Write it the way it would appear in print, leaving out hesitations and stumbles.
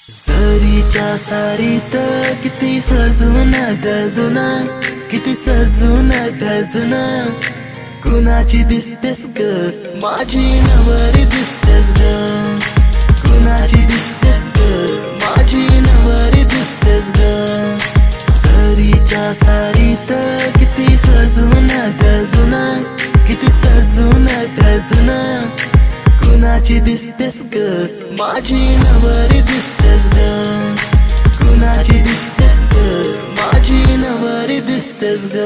सरीच्या सारीत किती सजून दजुना, किती सजून दजुना, कुणाची दिसतेस ग माझी नवरी दिसतेस ग, कुणाची दिसतेस ग माझी नवरी दिसतेस ग. सरीच्या सारीत किती सजून दजुना, किती सजून दजुना, कुणाची दिसतेस ग माझी नवरी दिसतेस ग, कुणाची दिसतेस ग माझी नवरी दिसतेस ग.